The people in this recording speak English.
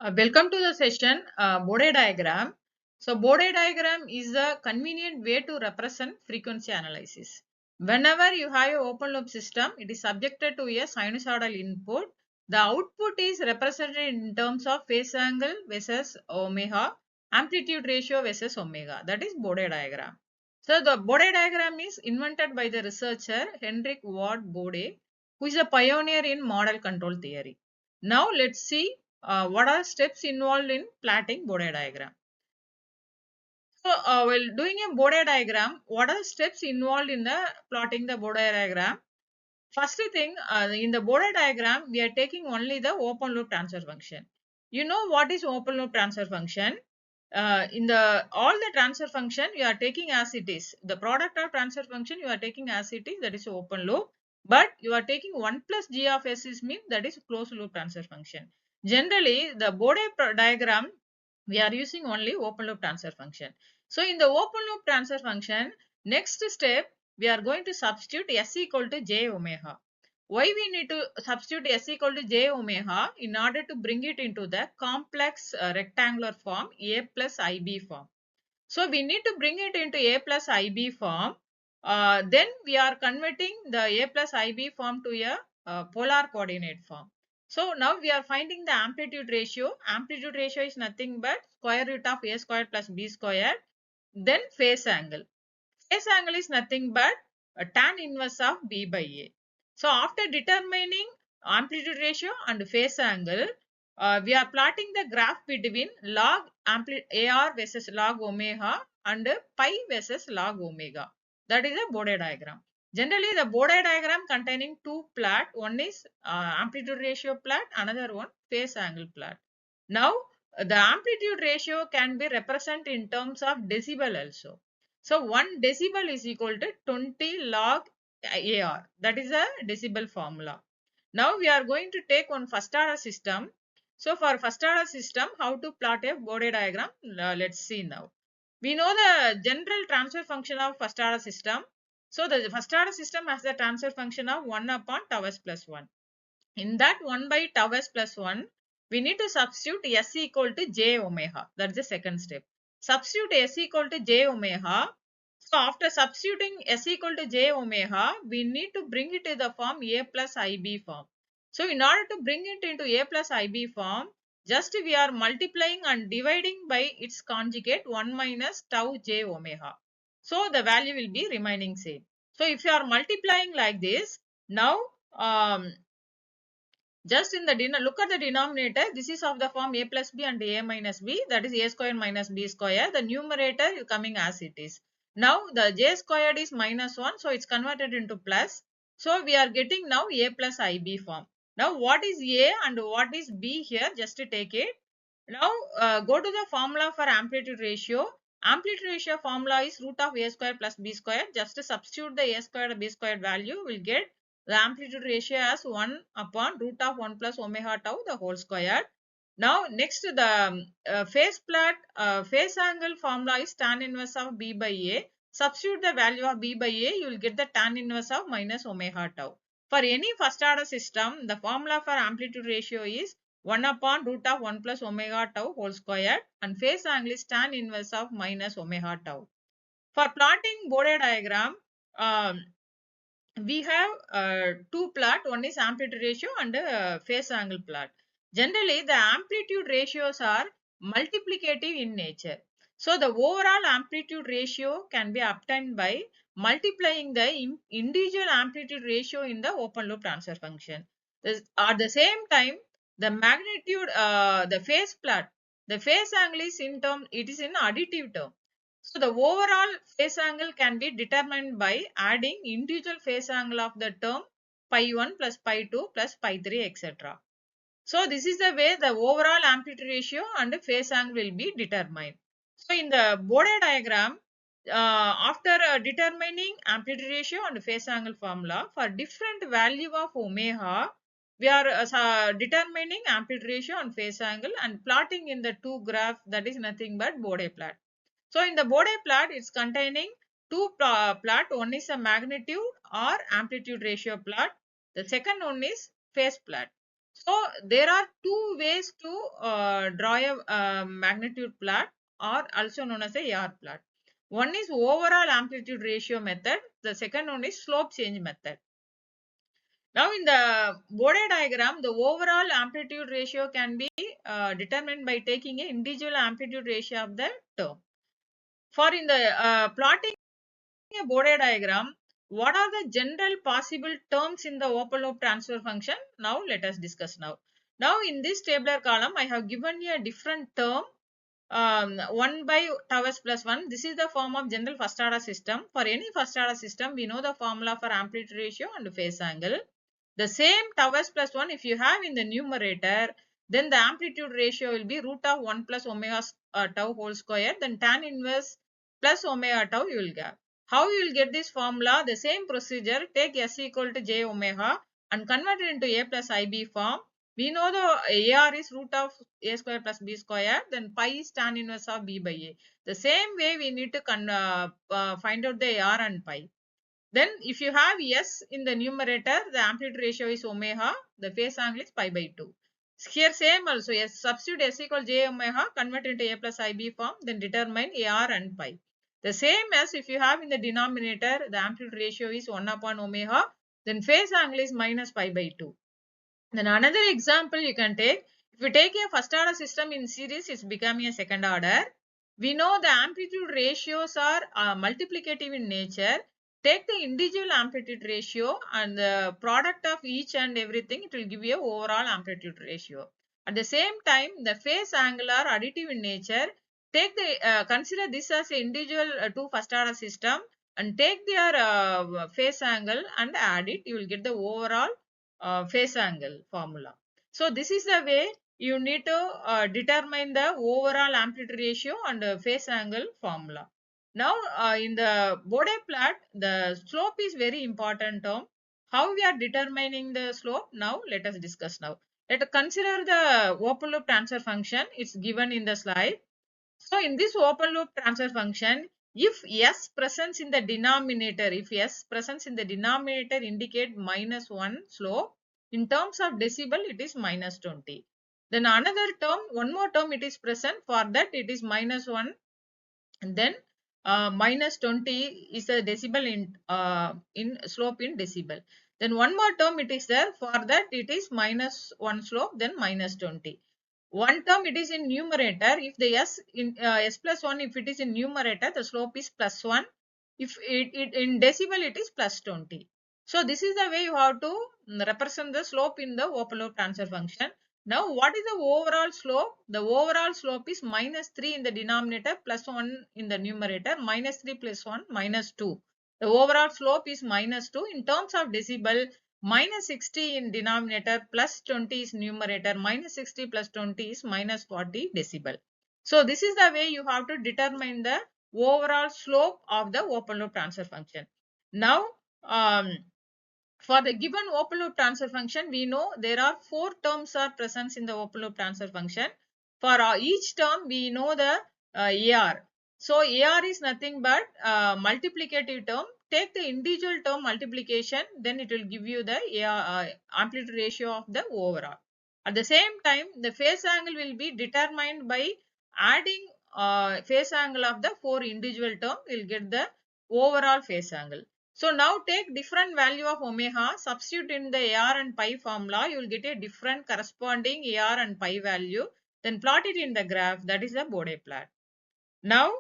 Welcome to the session Bode diagram. So Bode diagram is a convenient way to represent frequency analysis. Whenever you have an open loop system, it is subjected to a sinusoidal input. The output is represented in terms of phase angle versus omega, amplitude ratio versus omega. That is Bode diagram. So the Bode diagram is invented by the researcher Henrik Ward Bode, who is a pioneer in model control theory. Now let's see what are steps involved in plotting Bode diagram. So while doing a Bode diagram, what are the steps involved in the plotting the Bode diagram? First thing, in the Bode diagram, we are taking only the open loop transfer function. You know what is open loop transfer function? In the all the transfer function you are taking as it is. The product of transfer function you are taking as it is, that is open loop. But you are taking 1 plus g of s is mean that is closed loop transfer function. Generally, the Bode diagram we are using only open loop transfer function. So in the open loop transfer function, next step we are going to substitute s equal to j omega. Why we need to substitute s equal to j omega? In order to bring it into the complex rectangular form a plus ib form. So we need to bring it into a plus ib form. Then we are converting the a plus ib form to a polar coordinate form. So now we are finding the amplitude ratio. Amplitude ratio is nothing but square root of a squared plus b squared. Then phase angle. Phase angle is nothing but tan inverse of b by a. So after determining amplitude ratio and phase angle, we are plotting the graph between log AR versus log omega and pi versus log omega. That is a Bode diagram. Generally, the Bode diagram containing two plot. One is amplitude ratio plot, another one phase angle plot. Now, the amplitude ratio can be represented in terms of decibel also. So 1 decibel is equal to 20 log AR. That is a decibel formula. Now we are going to take one first order system. So for first order system, how to plot a Bode diagram? Let's see now. We know the general transfer function of first order system. So the first order system has the transfer function of 1 upon tau s plus 1. In that 1 by tau s plus 1, we need to substitute s equal to j omega. That's the second step. Substitute s equal to j omega. So after substituting s equal to j omega, we need to bring it to the form a plus ib form. So in order to bring it into a plus ib form, just we are multiplying and dividing by its conjugate 1 minus tau j omega. So the value will be remaining same. So if you are multiplying like this, now just in the look at the denominator. This is of the form a plus b and a minus b. That is a square minus b square. The numerator is coming as it is. Now the j squared is minus 1. So it's converted into plus. So we are getting now a plus ib form. Now what is a and what is b here? Just to take it. Now go to the formula for amplitude ratio. Amplitude ratio formula is root of a square plus b square. Just to substitute the a squared b squared value, will get the amplitude ratio as 1 upon root of 1 plus omega tau the whole square. Now next the phase plot, phase angle formula is tan inverse of b by a. Substitute the value of b by a, you will get the tan inverse of minus omega tau. For any first order system, the formula for amplitude ratio is 1 upon root of 1 plus omega tau whole square, and phase angle is tan inverse of minus omega tau. For plotting Bode diagram, we have two plot. One is amplitude ratio and phase angle plot. Generally, the amplitude ratios are multiplicative in nature. So the overall amplitude ratio can be obtained by multiplying the individual amplitude ratio in the open loop transfer function. At the same time, the magnitude, the phase plot, the phase angle is in term, it is in additive term. So the overall phase angle can be determined by adding individual phase angle of the term pi 1 plus pi 2 plus pi 3 etc. So this is the way the overall amplitude ratio and phase angle will be determined. So in the Bode diagram, after determining amplitude ratio and phase angle formula for different value of omega, we are determining amplitude ratio and phase angle and plotting in the two graph, that is nothing but Bode plot. So in the Bode plot, it's containing two plot. One is a magnitude or amplitude ratio plot. The second one is phase plot. So there are two ways to draw a magnitude plot, or also known as a AR plot. One is overall amplitude ratio method. The second one is slope change method. Now in the Bode diagram, the overall amplitude ratio can be determined by taking an individual amplitude ratio of the term. For in the plotting a Bode diagram, what are the general possible terms in the open loop transfer function? Now let us discuss now. Now in this tabular column, I have given you a different term, 1 by tau s plus 1. This is the form of general first order system. For any first order system, we know the formula for amplitude ratio and phase angle. The same tau s plus 1, if you have in the numerator, then the amplitude ratio will be root of 1 plus omega tau whole square, then tan inverse plus omega tau you will get. How you will get this formula? The same procedure, take S equal to j omega and convert it into A plus IB form. We know the AR is root of A square plus B square, then pi is tan inverse of B by A. The same way we need to find out the AR and pi. Then if you have S in the numerator, the amplitude ratio is omega, the phase angle is pi by 2. Here same also, S substitute S equal j omega, convert into A plus IB form, then determine AR and pi. The same as if you have in the denominator, the amplitude ratio is 1 upon omega, then phase angle is minus pi by 2. Then another example you can take, if you take a first order system in series, it's becoming a second order. We know the amplitude ratios are multiplicative in nature. Take the individual amplitude ratio and the product of each and everything, it will give you a overall amplitude ratio. At the same time, the phase angle are additive in nature. Take the consider this as an individual two first order system and take their phase angle and add it. You will get the overall phase angle formula. So this is the way you need to determine the overall amplitude ratio and phase angle formula. Now in the Bode plot, the slope is very important term. How we are determining the slope? Now let us discuss now. Let us consider the open loop transfer function. It's given in the slide. So in this open loop transfer function, if S presence in the denominator, if S presence in the denominator indicate minus 1 slope, in terms of decibel, it is minus 20. Then another term, one more term it is present, for that it is minus 1, and then minus 20 is the decibel in slope in decibel. Then one more term it is there, for that it is minus 1 slope, then minus 20. One term it is in numerator. If the S plus 1, if it is in numerator, the slope is plus 1. If it in decibel, it is plus 20. So this is the way you have to represent the slope in the open loop transfer function. Now what is the overall slope? The overall slope is minus 3 in the denominator, plus 1 in the numerator. Minus 3 plus 1, minus 2. The overall slope is minus 2. In terms of decibel, minus 60 in denominator, plus 20 is numerator, minus 60 plus 20 is minus 40 decibel. So this is the way you have to determine the overall slope of the open loop transfer function. Now for the given open loop transfer function, we know there are 4 terms are present in the open loop transfer function. For each term, we know the AR. So AR is nothing but multiplicative term. Take the individual term multiplication, then it will give you the amplitude ratio of the overall. At the same time, the phase angle will be determined by adding phase angle of the 4 individual term. We'll get the overall phase angle. So now take different value of omega, substitute in the AR and pi formula, you will get a different corresponding AR and pi value. Then plot it in the graph, that is the Bode plot. Now